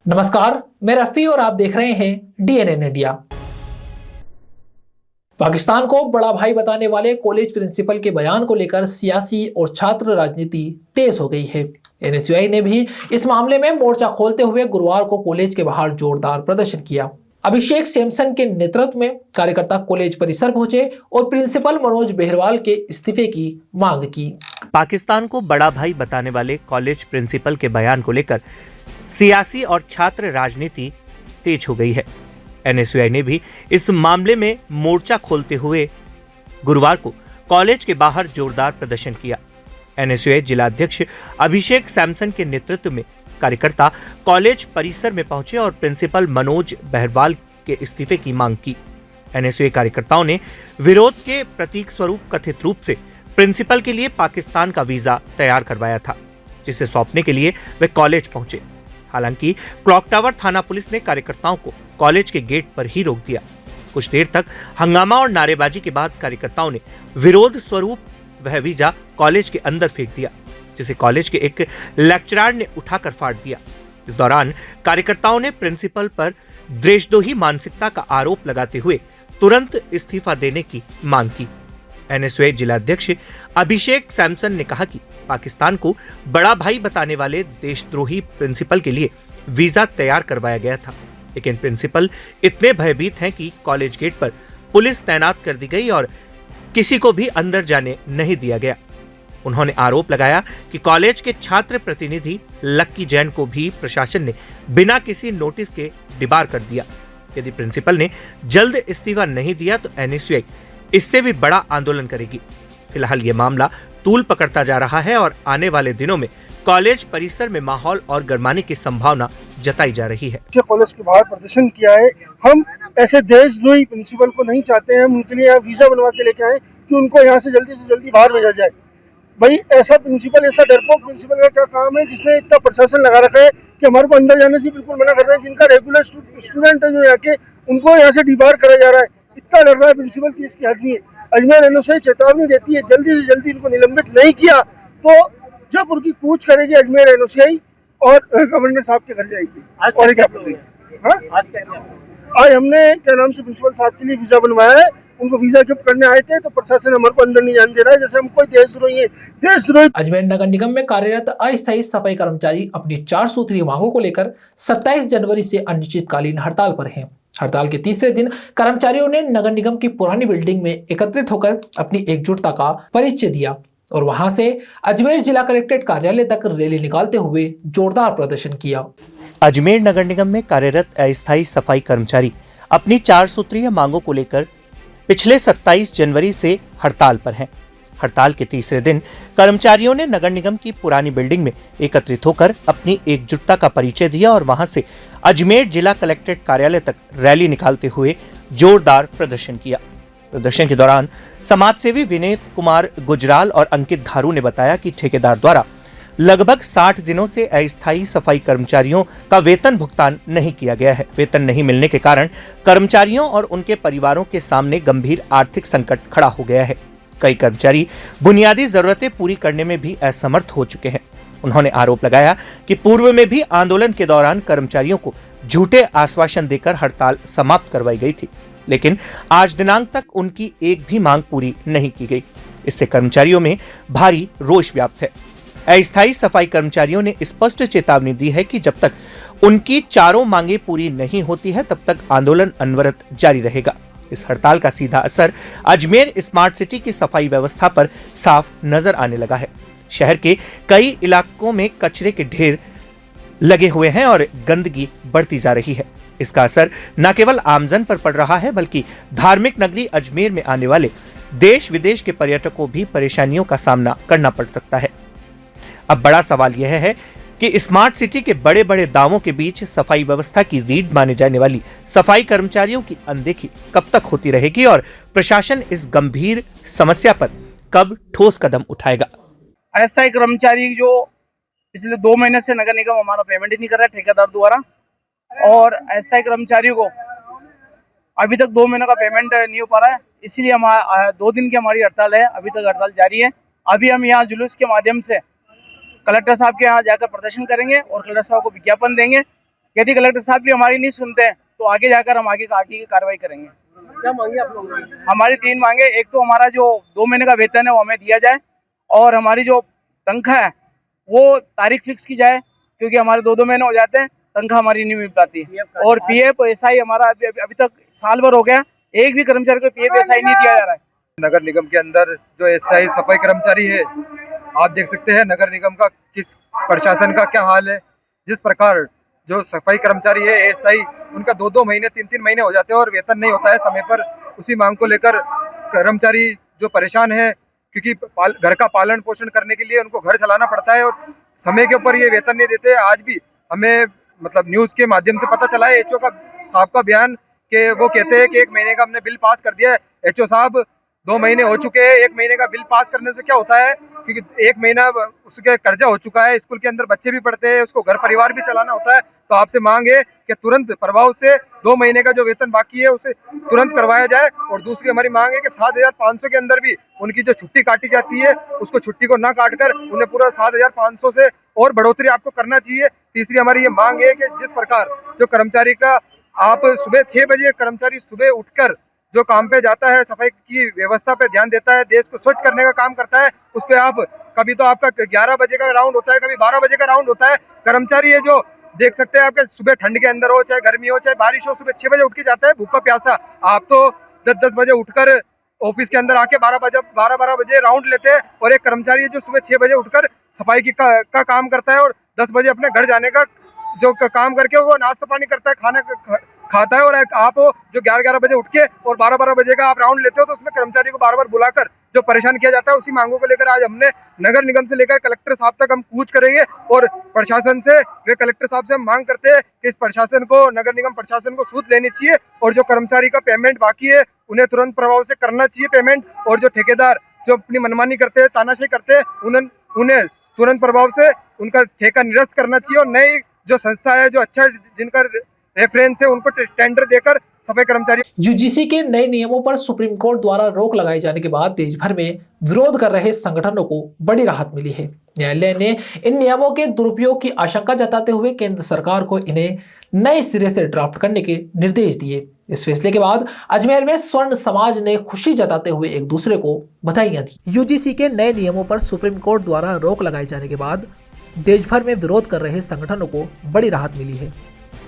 नमस्कार, मैं रफी और आप देख रहे हैं डीएनएन इंडिया। पाकिस्तान को बड़ा भाई बताने वाले कॉलेज प्रिंसिपल के बयान को लेकर सियासी और छात्र राजनीति तेज हो गई है। एनएसयूआई ने भी इस मामले में मोर्चा खोलते हुए गुरुवार को कॉलेज के बाहर जोरदार प्रदर्शन किया। अभिषेक सैमसन के नेतृत्व में कार्यकर्ता कॉलेज परिसर पहुंचे और प्रिंसिपल मनोज बेहरवाल के इस्तीफे की मांग की। पाकिस्तान को बड़ा भाई बताने वाले कॉलेज प्रिंसिपल के बयान को लेकर सियासी और छात्र राजनीति तेज हो गई है। एनएसयूआई ने भी इस मामले में मोर्चा खोलते हुए गुरुवार को कॉलेज के बाहर जोरदार प्रदर्शन किया। एनएसयूआई जिला अध्यक्ष अभिषेक सैमसन के नेतृत्व में कार्यकर्ता कॉलेज परिसर में पहुंचे और प्रिंसिपल मनोज बहरवाल के इस्तीफे की मांग की। एनएसयूआई कार्यकर्ताओं ने विरोध के प्रतीक स्वरूप कथित रूप से प्रिंसिपल के लिए पाकिस्तान का वीजा तैयार करवाया था, जिसे सौंपने के लिए वे कॉलेज पहुंचे। हालांकि क्लॉक टावर थाना पुलिस ने कार्यकर्ताओं को कॉलेज के गेट पर ही रोक दिया। कुछ देर तक हंगामा और नारेबाजी के बाद कार्यकर्ताओं ने विरोध स्वरूप वह वीजा कॉलेज के अंदर फेंक दिया, जिसे कॉलेज के एक लेक्चरर ने उठाकर फाड़ दिया। इस दौरान कार्यकर्ताओं ने प्रिंसिपल पर देशद्रोही मानसिकता का आरोप लगाते हुए तुरंत इस्तीफा देने की मांग की। एनएसयूआई जिला अध्यक्ष अभिषेक सैमसन ने कहा कि पाकिस्तान को बड़ा भाई बताने वाले देशद्रोही प्रिंसिपल के लिए वीजा तैयार करवाया गया था, लेकिन प्रिंसिपल इतने भयभीत हैं कि कॉलेज गेट पर पुलिस तैनात कर दी गई और किसी को भी अंदर जाने नहीं दिया गया। उन्होंने आरोप लगाया कि कॉलेज के छात्र प्रतिनिधि लक्की जैन को भी प्रशासन ने बिना किसी नोटिस के डिबार कर दिया। यदि प्रिंसिपल ने जल्द इस्तीफा नहीं दिया तो एनएसयूआई इससे भी बड़ा आंदोलन करेगी। फिलहाल ये मामला तूल पकड़ता जा रहा है और आने वाले दिनों में कॉलेज परिसर में माहौल और गरमाने की संभावना जताई जा रही है। कॉलेज के बाहर प्रदर्शन किया है। हम ऐसे देशद्रोही प्रिंसिपल को नहीं चाहते हैं। हम उनके लिए वीजा बनवा के लेके आए कि उनको यहाँ से जल्दी बाहर भेजा जाए। भाई ऐसा प्रिंसिपल, ऐसा डरपोक प्रिंसिपल का क्या काम है जिसने इतना प्रशासन लगा रखा है कि हमारे को अंदर जाने से बिल्कुल मना कर रहे हैं। जिनका रेगुलर स्टूडेंट है जो यहाँ के, उनको यहाँ से डिबार करा जा रहा है। इतना डर रहा है प्रिंसिपल की इसकी हद नहीं है। अजमेर एनएसयूआई चेतावनी देती है, जल्दी से जल्दी इनको निलंबित नहीं किया तो जब उनकी कूच करेगी अजमेर एनएसयूआई और गवर्नर साहब के घर जाएगी। और क्या आज हमने क्या नाम से प्रिंसिपल साहब के लिए वीजा बनवाया है। उनको वीजा गिफ्ट करने आए थे तो प्रशासन हमारे को अंदर नहीं जाने दे रहा है, जैसे हम कोई देशद्रोही है। देशद्रोही। अजमेर नगर निगम में कार्यरत अस्थायी सफाई कर्मचारी अपनी 4 सूत्रीय मांगों को लेकर 27 जनवरी से अनिश्चितकालीन हड़ताल पर हैं। हड़ताल के तीसरे दिन कर्मचारियों ने नगर निगम की पुरानी बिल्डिंग में एकत्रित होकर अपनी एकजुटता का परिचय दिया और वहां से अजमेर जिला कलेक्ट्रेट कार्यालय तक रैली निकालते हुए जोरदार प्रदर्शन किया। अजमेर नगर निगम में कार्यरत अस्थायी सफाई कर्मचारी अपनी 4 सूत्रीय मांगों को लेकर पिछले 27 जनवरी से हड़ताल पर हैं। हड़ताल के तीसरे दिन कर्मचारियों ने नगर निगम की पुरानी बिल्डिंग में एकत्रित होकर अपनी एकजुटता का परिचय दिया और वहां से अजमेर जिला कलेक्ट्रेट कार्यालय तक रैली निकालते हुए जोरदार प्रदर्शन किया। प्रदर्शन के दौरान समाजसेवी विनय कुमार गुजराल और अंकित घारू ने बताया कि ठेकेदार द्वारा लगभग 60 दिनों से अस्थायी सफाई कर्मचारियों का वेतन भुगतान नहीं किया गया है। वेतन नहीं मिलने के कारण कर्मचारियों और उनके परिवारों के सामने गंभीर आर्थिक संकट खड़ा हो गया है। कई कर्मचारी बुनियादी जरूरतें पूरी करने में भी असमर्थ हो चुके हैं। उन्होंने आरोप लगाया कि पूर्व में भी आंदोलन के दौरान कर्मचारियों को झूठे आश्वासन देकर हड़ताल समाप्त करवाई गई थी, लेकिन आज दिनांक तक उनकी एक भी मांग पूरी नहीं की गई। इससे कर्मचारियों में भारी रोष व्याप्त है। अस्थायी सफाई कर्मचारियों ने स्पष्ट चेतावनी दी है कि जब तक उनकी चारों मांगे पूरी नहीं होती है तब तक आंदोलन अनवरत जारी रहेगा। इस हड़ताल का सीधा असर अजमेर स्मार्ट सिटी की सफाई व्यवस्था पर साफ नजर आने लगा है। शहर के कई इलाकों में कचरे के ढेर लगे हुए हैं और गंदगी बढ़ती जा रही है। इसका असर न केवल आमजन पर पड़ रहा है बल्कि धार्मिक नगरी अजमेर में आने वाले देश विदेश के पर्यटकों भी परेशानियों का सामना करना पड़ सकता है। अब बड़ा सवाल यह है कि स्मार्ट सिटी के बड़े बड़े दावों के बीच सफाई व्यवस्था की रीढ़ माने जाने वाली सफाई कर्मचारियों की अनदेखी कब तक होती रहेगी और प्रशासन इस गंभीर समस्या पर कब ठोस कदम उठाएगा। अस्थायी कर्मचारी जो पिछले 2 महीने से नगर निगम हमारा पेमेंट ही नहीं कर रहा है ठेकेदार द्वारा, और अस्थायी कर्मचारियों को अभी तक 2 महीने का पेमेंट नहीं हो पा रहा है। इसीलिए हम 2 दिन की हमारी हड़ताल है। अभी तक हड़ताल जारी है। अभी हम यहाँ जुलूस के माध्यम से कलेक्टर साहब के यहाँ जाकर प्रदर्शन करेंगे और कलेक्टर साहब को विज्ञापन देंगे यदि कलेक्टर साहब भी हमारी नहीं सुनते हैं तो आगे जाकर हम आगे की कार्रवाई करेंगे। क्या मांगे आप लोगों ने? हमारी 3 मांगे, एक तो हमारा जो 2 महीने का वेतन है वो हमें दिया जाए, और हमारी जो तनख्वाह है वो तारीख फिक्स की जाए, क्योंकि हमारे 2-2 महीने हो जाते हैं, तनख्वाह हमारी नहीं मिल पाती। और पीएफ एसआई हमारा अभी तक साल भर हो गया, एक भी कर्मचारी को पीएफ एसआई नहीं दिया जा रहा है। नगर निगम के अंदर जो अस्थायी सफाई कर्मचारी है, आप देख सकते हैं नगर निगम का किस प्रशासन का क्या हाल है। जिस प्रकार जो सफाई कर्मचारी है अस्थायी, उनका 2-2 महीने 3-3 महीने हो जाते हैं और वेतन नहीं होता है समय पर। उसी मांग को लेकर कर्मचारी जो परेशान है, क्योंकि घर का पालन पोषण करने के लिए उनको घर चलाना पड़ता है और समय के ऊपर ये वेतन नहीं देते। आज भी हमें मतलब न्यूज़ के माध्यम से पता चला है, एचओ का साहब का बयान कि वो कहते हैं कि 1 महीने का हमने बिल पास कर दिया है। एचओ साहब 2 महीने हो चुके हैं, 1 महीने का बिल पास करने से क्या होता है, क्योंकि 1 महीना उसके कर्जा हो चुका है, स्कूल के अंदर बच्चे भी पढ़ते हैं, उसको घर परिवार भी चलाना होता है। तो आपसे मांग है कि तुरंत प्रभाव से 2 महीने का जो वेतन बाकी है उसे तुरंत करवाया जाए। और दूसरी हमारी मांग है कि 7,500 के अंदर भी उनकी जो छुट्टी काटी जाती है उसको छुट्टी को ना काटकर उन्हें पूरा 7,500 से और बढ़ोतरी आपको करना चाहिए। तीसरी हमारी ये मांग है कि जिस प्रकार जो कर्मचारी का आप सुबह 6 बजे कर्मचारी सुबह उठकर जो काम पे जाता है, सफाई की व्यवस्था पे ध्यान देता है, देश को स्वच्छ करने का काम करता है, उस पे आप कभी तो आपका 11 बजे का राउंड होता है, कभी 12 बजे का राउंड होता है। कर्मचारी है जो देख सकते हैं आपके सुबह ठंड के अंदर हो, चाहे गर्मी हो, चाहे बारिश हो, सुबह 6 बजे उठ के जाता है भूखा प्यासा। आप तो 10-10 बजे उठकर ऑफिस के अंदर आके 12 बजे राउंड लेते हैं, और एक कर्मचारी है जो सुबह 6 बजे उठकर सफाई का काम करता है और 10 बजे अपने घर जाने का जो काम करके वो नाश्ता पानी करता है, खाना खाता है। और आप जो 11 बजे उठ के और 12 बजे का आप राउंड लेते हो, तो उसमें कर्मचारी को बार बुलाकर जो परेशान किया जाता है। उसी मांगों को लेकर आज हमने नगर निगम से लेकर कलेक्टर साहब तक हम कूच करेंगे, और प्रशासन से वे कलेक्टर साहब से हम मांग करते हैं कि इस प्रशासन को, नगर निगम प्रशासन को सूद लेनी चाहिए, और जो कर्मचारी का पेमेंट बाकी है उन्हें तुरंत प्रभाव से करना चाहिए पेमेंट। और जो ठेकेदार जो अपनी मनमानी करते हैं, तानाशाही करते हैं, उन्हें तुरंत प्रभाव से उनका ठेका निरस्त करना चाहिए। और नई जो संस्था है, जो अच्छा जिनका रेफरेंस है, उनको टेंडर देकर सफाई कर्मचारी। यूजीसी के नए नियमों पर सुप्रीम कोर्ट द्वारा रोक लगाए जाने के बाद देश भर में विरोध कर रहे संगठनों को बड़ी राहत मिली है। न्यायालय ने इन नियमों के दुरुपयोग की आशंका जताते हुए केंद्र सरकार को इन्हें नए सिरे से ड्राफ्ट करने के निर्देश दिए। इस फैसले के बाद अजमेर में स्वर्ण समाज ने खुशी जताते हुए एक दूसरे को बधाइयां दी। यूजीसी के नए नियमों पर सुप्रीम कोर्ट द्वारा रोक लगाए जाने के बाद देश भर में विरोध कर रहे संगठनों को बड़ी राहत मिली है।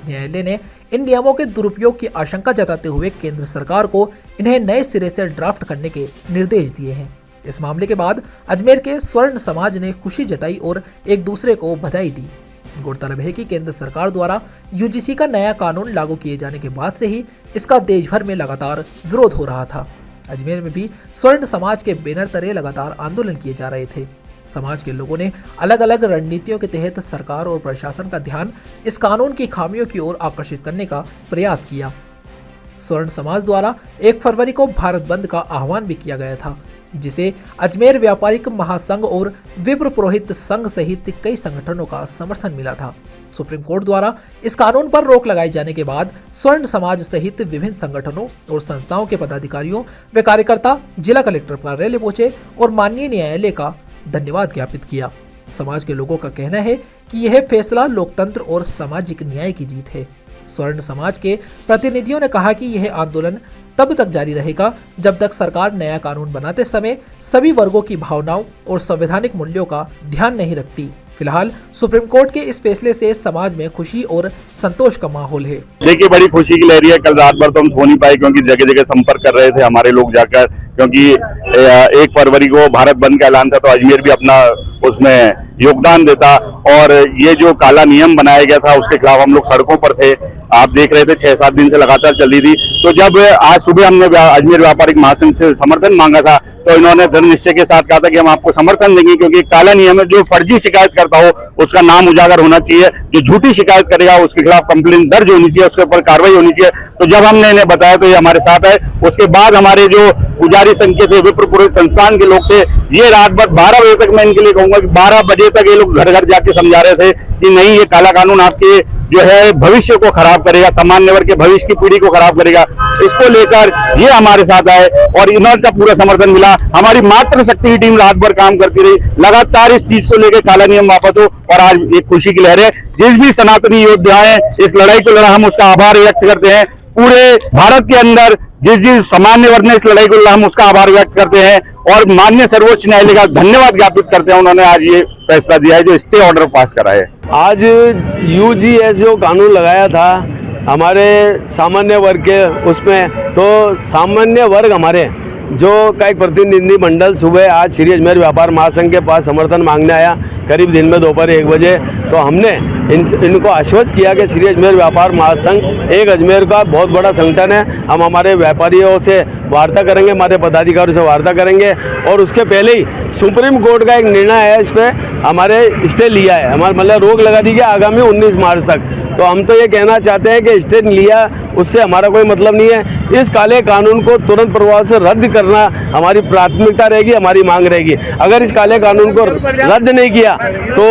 न्यायालय ने इन नियमों के दुरुपयोग की आशंका जताते हुए केंद्र सरकार को इन्हें नए सिरे से ड्राफ्ट करने के निर्देश दिए हैं। इस मामले के बाद अजमेर के स्वर्ण समाज ने खुशी जताई और एक दूसरे को बधाई दी। गौरतलब है कि केंद्र सरकार द्वारा यूजीसी का नया कानून लागू किए जाने के बाद से ही इसका देश भर में लगातार विरोध हो रहा था। अजमेर में भी स्वर्ण समाज के बैनर तले लगातार आंदोलन किए जा रहे थे। समाज के लोगों ने अलग अलग रणनीतियों के तहत सरकार और प्रशासन का ध्यान इस कानून की खामियों की ओर आकर्षित करने का प्रयास किया। स्वर्ण समाज द्वारा 1 फरवरी को भारत बंद का आह्वान भी किया गया था, जिसे अजमेर व्यापारिक महासंघ और विप्र पुरोहित संघ सहित कई संगठनों का समर्थन मिला था। सुप्रीम कोर्ट द्वारा इस कानून पर रोक लगाए जाने के बाद स्वर्ण समाज सहित विभिन्न संगठनों और संस्थाओं के पदाधिकारियों व कार्यकर्ता जिला कलेक्टर कार्यालय पहुंचे और माननीय न्यायालय का धन्यवाद ज्ञापित किया। समाज के लोगों का कहना है कि यह फैसला लोकतंत्र और सामाजिक न्याय की जीत है। स्वर्ण समाज के प्रतिनिधियों ने कहा कि यह आंदोलन तब तक जारी रहेगा जब तक सरकार नया कानून बनाते समय सभी वर्गों की भावनाओं और संवैधानिक मूल्यों का ध्यान नहीं रखती। फिलहाल सुप्रीम कोर्ट के इस फैसले से समाज में खुशी और संतोष का माहौल है। देखिए, बड़ी खुशी की लहरी है। कल रात भर तो हम सो नहीं पाए, क्योंकि जगह जगह संपर्क कर रहे थे हमारे लोग जाकर, क्योंकि 1 फरवरी को भारत बंद का ऐलान था, तो अजमेर भी अपना उसमें योगदान देता। और ये जो काला नियम बनाया गया था उसके खिलाफ हम लोग सड़कों पर थे। आप देख रहे थे 6-7 दिन से लगातार चल रही थी। तो जब आज सुबह हमने अजमेर व्यापारिक महासंघ से समर्थन मांगा था, तो इन्होंने दृढ़ निश्चय के साथ कहा था कि हम आपको समर्थन देंगे, क्योंकि काला नियम है, जो फर्जी शिकायत करता हो उसका नाम उजागर होना चाहिए, जो झूठी शिकायत करेगा उसके खिलाफ कंप्लेंट दर्ज होनी चाहिए, उसके ऊपर कार्रवाई होनी चाहिए। तो जब हमने इन्हें बताया तो ये हमारे साथ है। उसके बाद हमारे जो पुजारी संघ के थे, विप्र पुरोहित संस्थान के लोग थे, ये रात भर 12 बजे तक, मैं इनके लिए कहूंगा कि 12 बजे तक ये लोग घर घर जाके समझा रहे थे कि नहीं, ये काला कानून आपके जो है भविष्य को खराब करेगा, सामान्य वर्ग के भविष्य की पीढ़ी को खराब करेगा। इसको लेकर ये हमारे साथ आए और इनका पूरा समर्थन मिला। हमारी मातृ शक्ति की टीम रात भर काम करती रही, लगातार इस चीज को लेकर काला नियम वापस हो, और आज एक खुशी की लहर है। जिस भी सनातनी योद्धा है इस लड़ाई को लड़ा, हम उसका आभार व्यक्त करते हैं। पूरे भारत के अंदर जिस सामान्य वर्ग ने इस लड़ाई को लड़ा, हम उसका आभार व्यक्त करते हैं और माननीय सर्वोच्च न्यायालय का धन्यवाद ज्ञापित करते हैं। उन्होंने आज ये फैसला दिया है, जो स्टे ऑर्डर पास करा है। आज यूजीएस जो कानून लगाया था हमारे सामान्य वर्ग के, उसमें तो सामान्य वर्ग हमारे जो का एक प्रतिनिधि मंडल सुबह आज श्री अजमेर व्यापार महासंघ के पास समर्थन मांगने आया, करीब दिन में दोपहर 1 बजे। तो हमने इनको आश्वस्त किया कि श्री अजमेर व्यापार महासंघ एक अजमेर का बहुत बड़ा संगठन है। हम हमारे व्यापारियों से वार्ता करेंगे, हमारे पदाधिकारियों से वार्ता करेंगे, और उसके पहले ही सुप्रीम कोर्ट का एक निर्णय है, इस पर हमारे स्टे लिया है, हमारे मतलब रोक लगा दी गई आगामी 19 मार्च तक। तो हम तो ये कहना चाहते हैं कि स्टे लिया उससे हमारा कोई मतलब नहीं है। इस काले कानून को तुरंत प्रभाव से रद्द करना हमारी प्राथमिकता रहेगी, हमारी मांग रहेगी। अगर इस काले कानून को रद्द नहीं किया तो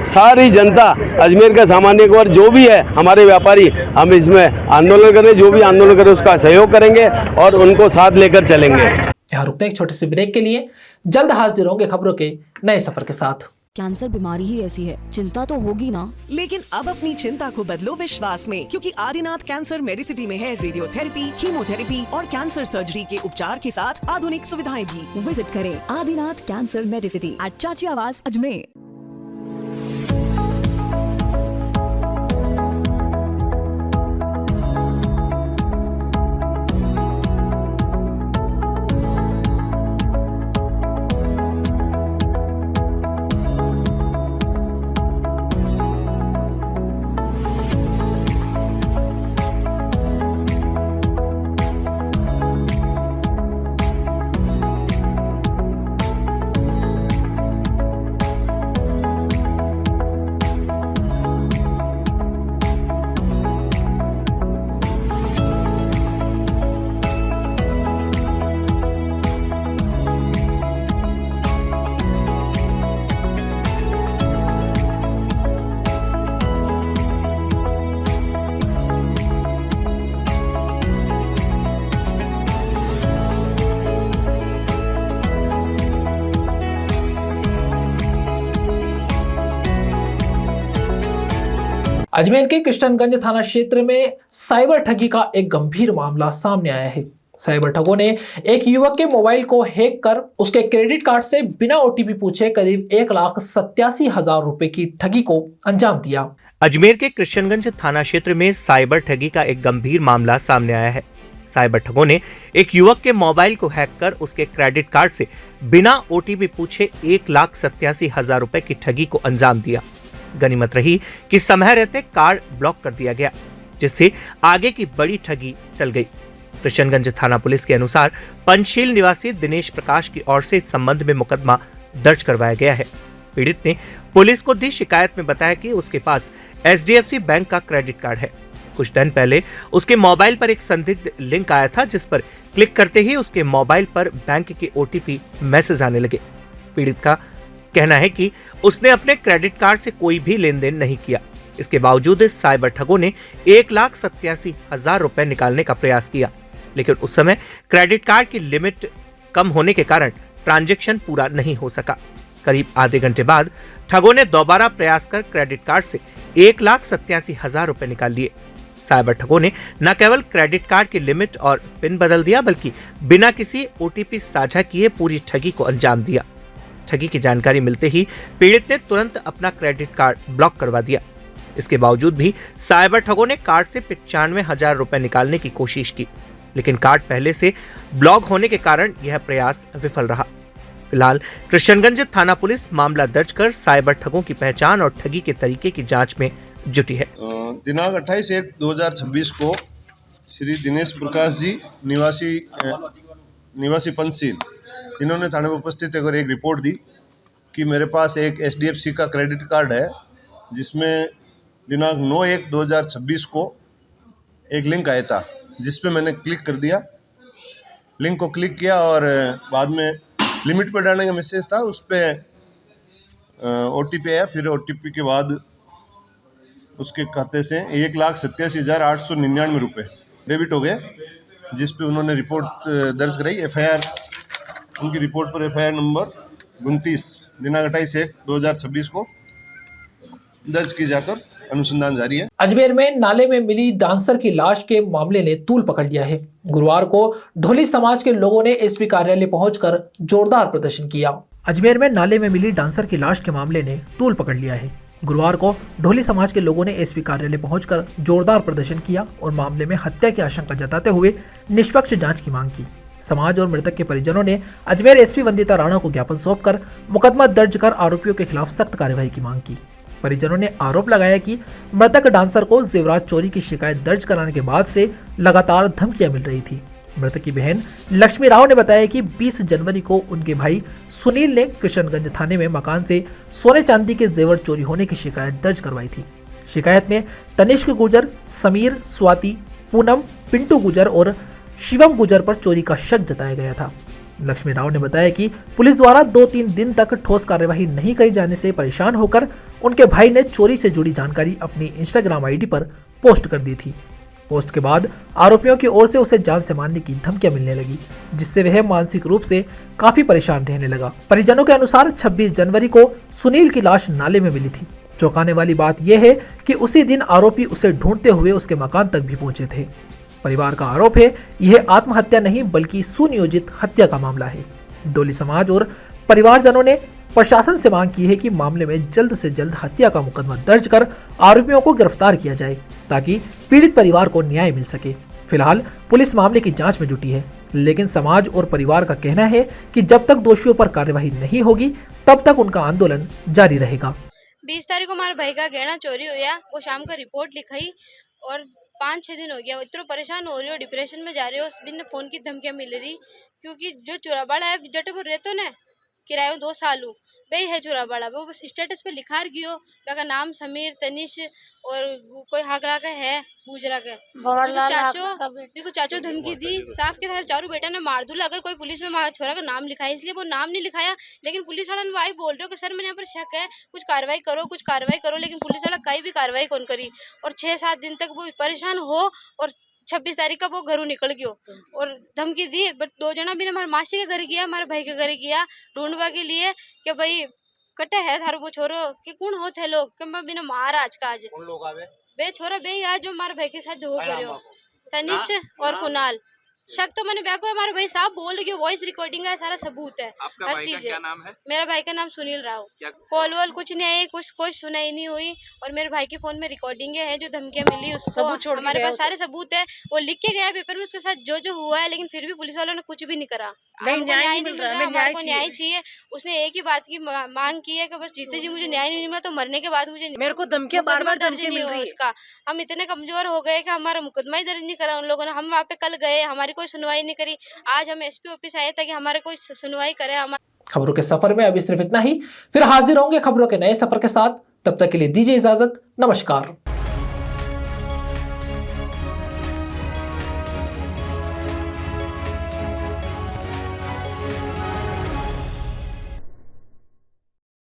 सारी जनता, अजमेर का सामान्य वर्ग जो भी है, हमारे व्यापारी, हम इसमें आंदोलन करें, जो भी आंदोलन करें उसका सहयोग करेंगे और उनको साथ लेकर चलेंगे। यहाँ रुकते हैं एक छोटे से ब्रेक के लिए, जल्द हाजिर होंगे खबरों के नए सफर के साथ। कैंसर बीमारी ही ऐसी है, चिंता तो होगी ना। लेकिन अब अपनी चिंता को बदलो विश्वास में, क्योंकि आदिनाथ कैंसर मेडिसिटी में है रेडियोथेरेपी, कीमोथेरेपी और कैंसर सर्जरी के उपचार के साथ आधुनिक सुविधाएं भी। विजिट करें आदिनाथ कैंसर मेडिसिटी एट चाची आवास अजमेर। अजमेर के किशनगंज थाना क्षेत्र में साइबर ठगी का एक गंभीर मामला सामने आया है। साइबर ठगों ने एक युवक के मोबाइल को हैक कर उसके क्रेडिट कार्ड से बिना ओटीपी पूछे करीब 1,87,000 रुपए की ठगी को अंजाम दिया। अजमेर के किशनगंज थाना क्षेत्र में साइबर ठगी का एक गंभीर मामला सामने आया है। साइबर ठगों ने एक युवक के मोबाइल को हैक कर उसके क्रेडिट कार्ड से बिना ओटीपी पूछे 1,87,000 रुपए की ठगी को अंजाम दिया। गनीमत रही कि समय रहते कार्ड ब्लॉक कर दिया गया, जिससे आगे की बड़ी ठगी चल गई। किशनगंज थाना पुलिस के अनुसार पंचशील निवासी दिनेश प्रकाश की ओर से इस संबंध में मुकदमा दर्ज करवाया गया है। पीड़ित ने पुलिस को दी शिकायत में बताया कि उसके पास HDFC बैंक का क्रेडिट कार्ड है। कुछ दिन पहले उसके मोबाइल पर एक संदिग्ध लिंक आया था, जिस पर क्लिक करते ही उसके मोबाइल पर बैंक के OTP मैसेज आने लगे। पीड़ित का कहना है कि उसने अपने क्रेडिट कार्ड से कोई भी लेन देन नहीं किया। इसके बावजूद इस साइबर ठगों ने 1,87,000 रुपए निकालने का प्रयास किया, लेकिन उस समय क्रेडिट कार्ड की लिमिट कम होने के कारण ट्रांजैक्शन पूरा नहीं हो सका। करीब आधे घंटे बाद ठगों ने दोबारा प्रयास कर क्रेडिट कार्ड से 1,87,000 रुपए निकाल लिए। साइबर ठगों ने न केवल क्रेडिट कार्ड की लिमिट और पिन बदल दिया, बल्कि बिना किसी OTP साझा किए पूरी ठगी को अंजाम दिया। ठगी की जानकारी मिलते ही पीड़ित ने तुरंत अपना क्रेडिट कार्ड ब्लॉक करवा दिया। इसके बावजूद भी साइबर ठगों ने कार्ड से 95,000 रुपए निकालने की कोशिश की, लेकिन कार्ड पहले से ब्लॉक होने के कारण यह प्रयास विफल रहा। फिलहाल किशनगंज थाना पुलिस मामला दर्ज कर साइबर ठगों की पहचान और ठगी के तरीके की जांच में जुटी है। दिनांक 28/1/2026 को श्री दिनेश प्रकाश जी निवासी पंचशील, इन्होंने थाने में उपस्थित होकर एक रिपोर्ट दी कि मेरे पास एक HDFC का क्रेडिट कार्ड है, जिसमें दिनांक 9/1/2026 को एक लिंक आया था, जिस पे मैंने क्लिक कर दिया। लिंक को क्लिक किया और बाद में लिमिट पर डालने का मैसेज था, उस पर OTP आया। फिर OTP के बाद उसके खाते से 1,87,899 रुपये डेबिट हो गए, जिस पे उन्होंने रिपोर्ट दर्ज कराई। FIR उनकी रिपोर्ट पर FIR नंबर 29 दिनांक 28/1/2026 को दर्ज की जाकर अनुसंधान जारी है। अजमेर में नाले में मिली डांसर की लाश के मामले ने तूल पकड़ लिया है। गुरुवार को ढोली समाज के लोगों ने एसपी कार्यालय पहुंचकर जोरदार प्रदर्शन किया। अजमेर में नाले में मिली डांसर की लाश के मामले ने तूल पकड़ लिया है। गुरुवार को ढोली समाज के लोगों ने एसपी कार्यालय पहुंचकर जोरदार प्रदर्शन किया और मामले में हत्या की आशंका जताते हुए निष्पक्ष जांच की मांग की। समाज और मृतक के परिजनों ने अजमेर एसपी वंदिता राणा को ज्ञापन सौंपकर मुकदमा दर्ज कर आरोपियों के खिलाफ सख्त कार्यवाही की मांग की। परिजनों ने आरोप लगाया कि मृतक डांसर को जेवरात चोरी की शिकायत दर्ज कराने के बाद से लगातार धमकियां मिल रही थी। मृतक की बहन लक्ष्मी राव ने बताया कि 20 जनवरी को उनके भाई सुनील ने किशनगंज थाने में मकान से सोने चांदी के जेवर चोरी होने की शिकायत दर्ज करवाई थी। शिकायत में तनिष्क गुर्जर, समीर, स्वाति, पूनम, पिंटू गुर्जर और शिवम गुर्जर पर चोरी का शक जताया गया था। लक्ष्मी राव ने बताया कि पुलिस द्वारा 2-3 दिन तक ठोस कार्यवाही नहीं की जाने से परेशान होकर उनके भाई ने चोरी से जुड़ी जानकारी अपनी इंस्टाग्राम आईडी पर पोस्ट कर दी थी। पोस्ट के बाद आरोपियों की ओर से उसे जान से मारने की धमकियां मिलने लगी, जिससे वह मानसिक रूप से काफी परेशान रहने लगा। परिजनों के अनुसार 26 जनवरी को सुनील की लाश नाले में मिली थी। चौंकाने वाली बात यह है कि उसी दिन आरोपी उसे ढूंढते हुए उसके मकान तक भी पहुंचे थे। परिवार का आरोप है यह आत्महत्या नहीं बल्कि सुनियोजित हत्या का मामला है। डोली समाज और परिवारजनों ने प्रशासन से मांग की है कि मामले में जल्द से जल्द हत्या का मुकदमा दर्ज कर आरोपियों को गिरफ्तार किया जाए ताकि पीड़ित परिवार को न्याय मिल सके। फिलहाल पुलिस मामले की जांच में जुटी है, लेकिन समाज और परिवार का कहना है कि जब तक दोषियों पर कार्यवाही नहीं होगी तब तक उनका आंदोलन जारी रहेगा। 20 तारीख को हमारे भाई का गहना चोरी हुआ, वो शाम को रिपोर्ट लिखाई और 5-6 दिन हो गया। इतना परेशान हो रही हो, डिप्रेशन में जा रही हो। बिन फोन की धमकियां मिल रही क्योंकि जो चोराबाड़ा है जटेपुर रहते ना किराए 2 साल वही है चोराबाड़ा। वो बस स्टेटस पे लिखा रखियो का नाम समीर, तनिष और कोई हाकड़ा का है गुजरा का। देखो चाचो धमकी दी साफ के साथ चारू बेटा ने मार दूला अगर कोई पुलिस में छोरा का नाम लिखा है, इसलिए वो नाम नहीं लिखाया। लेकिन पुलिस वाला वो आई बोल रहे हो कि सर मैंने यहाँ पर शक है, कुछ कार्रवाई करो। लेकिन पुलिस वाला कहीं भी कार्रवाई कौन करी और 6-7 दिन तक वो परेशान हो और 26 तारीख का वो घरों निकल गयो और धमकी दी। बट 2 जना भी हमारे मासी के घर गया, हमारे भाई के घर गया ढूंढवा के लिए कि भाई कटे है थारो वो छोरो कि कौन होते हैं लोग कि मैं बिना मार आज का आज बे छोरा बे आज जो हमारे भाई के साथ जो करो तनिष और कुणाल। शक तो मैंने को हमारे भाई साहब बोल रही, वॉइस रिकॉर्डिंग है, सारा सबूत है, हर चीज है। मेरा भाई का नाम सुनील राव। कॉल वॉल कुछ नहीं आई, कुछ सुनाई नहीं हुई और मेरे भाई के फोन में रिकॉर्डिंग है जो धमकियां मिली उसको हमारे पास सारे सबूत है। वो लिख के गया पेपर में उसके साथ जो हुआ है, लेकिन फिर भी पुलिस वालों ने कुछ भी नहीं करा। न्याय नहीं मिल रहा, हमारे को न्याय चाहिए। उसने एक ही बात की मांग की है कि बस जीते जी मुझे न्याय नहीं मिला तो मरने के बाद मुझे मेरे को धमकियां बार-बार दर्ज नहीं हुई उसका। हम इतने कमजोर हो गए कि हमारा मुकदमा ही दर्ज नहीं करा उन लोगों ने। हम वहाँ पे कल गए, हमारी कोई सुनवाई नहीं करी। आज हम एसपी ऑफिस आए ताकि हमारे कोई सुनवाई करे। खबरों के सफर में अभी सिर्फ इतना ही, फिर हाजिर होंगे खबरों के नए सफर के साथ। तब तक के लिए दीजिए इजाजत, नमस्कार।